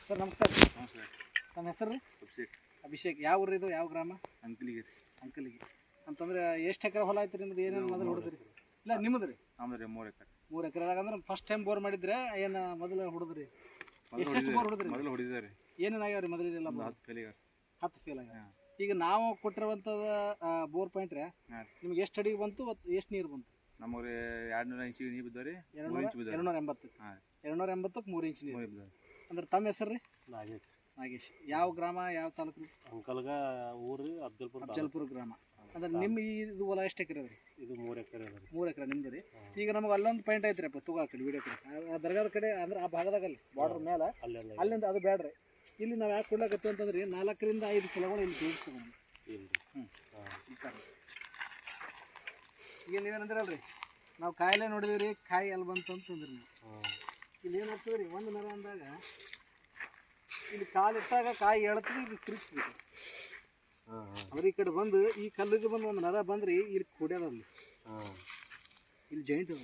Sir ನಮಸ್ಕಾರ. ನಮಸ್ಕಾರ. ನನ್ನ ಹೆಸರು ಅಭಿಷೇಕ್. ಅಭಿಷೇಕ್. ಯಾವ ಊರು ಇದು? ಯಾವ ಗ್ರಾಮ? ಅಂಕಲಿಗೆ. ಅಂತಂದ್ರೆ ಎಷ್ಟು ಎಕರೆ ಹೊಲ ಐತ್ರಿ ನಿಮ್ದು? ಏನೇನು ಮೊದಲು ಹೊಡೆದ್ರಿ? ಇಲ್ಲ ನಿಮ್ಮದು ರೀ? ನಮ್ದು 3 ಎಕರೆ. 3 ಎಕರೆದಾಗ ಅಂದ್ರೆ ಫಸ್ಟ್ ಟೈಮ್ ಬೋರ್ ಮಾಡಿದ್ರೆ ಏನು ಮೊದಲು ಹೊಡೆದ್ರಿ? ಎಷ್ಟು ಬೋರ್ ಹೊಡೆದ್ರಿ? ಮೊದಲು ಹೊಡಿದಾರೆ. ಏನೇನು ಆಗ್ಯಾವ್ರಿ ಮೊದಲಿದೆಲ್ಲ? 10 ಫೇಲ್ ಆಗ್ಯಾವ. ಈಗ ನಾವು ಕೊಟ್ಟಿರುವಂಥದ್ದು ಬೋರ್ ಪಾಯಿಂಟ್ ರೀ, ನಿಮ್ಗೆ ಎಷ್ಟು ಅಡಿಗೆ ಬಂತು, ಎಷ್ಟು ನೀರು ಬಂತು? ನಮಗೆ 200 ಇಂಚ್ ನೀರು ಬಿದ್ದಾವೆ. 280. 280ಕ್ಕೆ 3 ಇಂಚ್ ನೀರು ಬಿದ್ದಾವೆ. ಅಂದ್ರೆ ತಮ್ಮ ಹೆಸರು ರೀ? ನಾಗೇಶ್. ಯಾವ ಗ್ರಾಮ, ಯಾವ ತಾಲೂಕು ರೀ? ಅಂಕಲ್ಗ ಊರು ಅಫ್ಜಲ್ಪುರ ಗ್ರಾಮ. ಅಂದ್ರೆ ನಿಮ್ಮ ಇದು ಹೊಲ ಎಷ್ಟು ಎಕರೆ ಅದ ರೀ? ಇದು 3 ಎಕರೆ. 3 ಎಕರೆ ನಿಮ್ದು ರೀ. ಈಗ ನಮಗೆ ಅಲ್ಲೊಂದು ಪಾಯಿಂಟ್ ಐತ್ರಿಪ್ಪ, ತೂಗ ಆ ಕಡೆ ವಿಡಿಯೋ ಕಡೆ, ಆ ದರ್ಗಾದ ಕಡೆ, ಅಂದ್ರೆ ಆ ಭಾಗದಾಗ ಅಲ್ಲಿ ಬಾರ್ಡರ್ ಮೇಲೆ ಅಲ್ಲಿಂದ ಅದು ಬೇಡ್ರಿ. ಇಲ್ಲಿ ನಾವು ಯಾಕೆ ಕೊಡ್ಲಾಕತ್ತೀವಿ ಅಂತಂದ್ರೆ 4 ರಿಂದ 5 ಸಲಗಳು ಇಲ್ಲಿ ಜೋಡಿಸೋಣ. ಈಗ ನೀವೇನಂದ್ರಲ್ರಿ, ನಾವು ಕಾಯಿಲೆ ನೋಡಿದ್ವಿ ರೀ, ಕಾಯಿ ಅಲ್ಲಿ ಬಂತು ಅಂತಂದ್ರಿ ನೀವು. ಇಲ್ಲಿ ಏನು ಆಗ್ತದೆ ರೀ, ಒಂದು ನರ ಅಂದಾಗ ಇಲ್ಲಿ ಕಾಲಿಟ್ಟಾಗ ಕಾಯಿ ಹೇಳ್ತದೆ, ಇದು ತಿರುಗಿಸ್ಬೇಕು. ಅವ್ರ ಈ ಕಡೆ ಬಂದು ಈ ಕಲ್ಲಿಗೆ ಬಂದು ಒಂದು ನರ ಬಂದ್ರಿ, ಇಲ್ಲಿ ಕೊಡ್ಯದಲ್ಲಿ ಇಲ್ಲಿ ಜಾಯಿಂಟ್ ಅದ.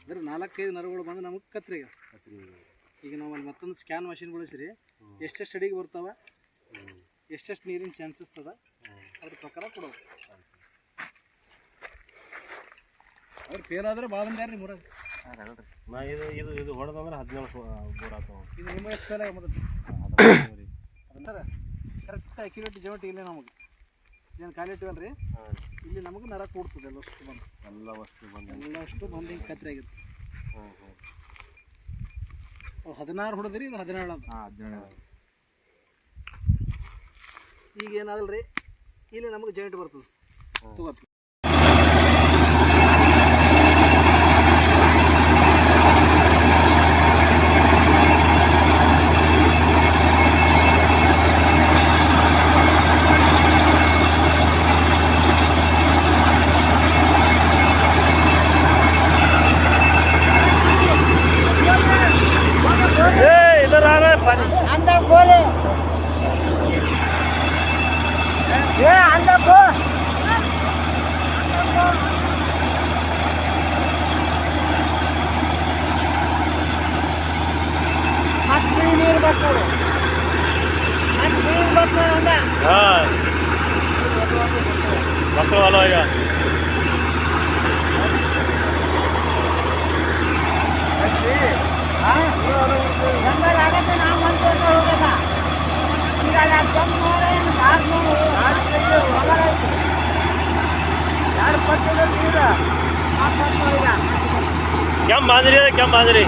ಅಂದ್ರೆ 4-5 ನರಗಳು ಬಂದು ನಮಗೆ ಕತ್ರಿಗ. ಈಗ ನಾವು ಅಲ್ಲಿ ಮತ್ತೊಂದು ಸ್ಕ್ಯಾನ್ ಮಷಿನ್ ಬಳಸಿರಿ, ಎಷ್ಟೆಷ್ಟು ಅಡಿಗೆ ಬರ್ತಾವ, ಎಷ್ಟೆಷ್ಟು ನೀರಿನ ಚಾನ್ಸಸ್ ಅದ, ಅದ್ರ ಪ್ರಕಾರ ಕೊಡೋದು. ಅವ್ರು ಫೇಲ್ ಆದರೆ ಭಾಳ ಮಂದಿ ಯಾರು ರೀ ಮೂರಾಗ? ನಾ ಇದು ಹೊಡೆದಂದ್ರೆ 17 ಬೋರ್ ಆಗ್ತಾವ. ಇದು ನಿಮ್ಮ ಎಷ್ಟು ಫೇಲ್ ಆಗ ಮೊದಲು ಸರ್? ಕರೆಕ್ಟ್ ಅಕ್ಯುರೇಟ್ ಜವಟಿ ಇಲ್ಲೇ ನಮಗೆ ಏನು ಖಾಲಿ ಇಟ್ಟಿವಲ್ಲ ರೀ, ಇಲ್ಲಿ ನಮಗೆ ನರ ಕೂಡ್ತದೆ ಎಲ್ಲಷ್ಟು ಬಂದು. ಎಲ್ಲಷ್ಟು ಬಂದು ಹಿಂಗೆ ಕತ್ರಿ ಆಗಿತ್ತು. 16 ಹೊಡೆದ್ರಿ, ಇದು 17 ಅಂತ. 17. ಈಗ ಏನಾದಲ್ಲ ರೀ, ಇಲ್ಲಿ ನಮಗೆ ಜಾಯಿಂಟ್ ಬರ್ತದೆ. ತಗೋತಿ ನೀರು ಬರ್ತಾರೆ. ಮಕ್ಕಳು ಈಗ ಆಗತ್ತೆ. ನಾವು ಮಾಡ್ಕೊಂಡು ಹೋಗಲ್ಲ. ಈಗ क्या मांझरी है, क्या मांझरी?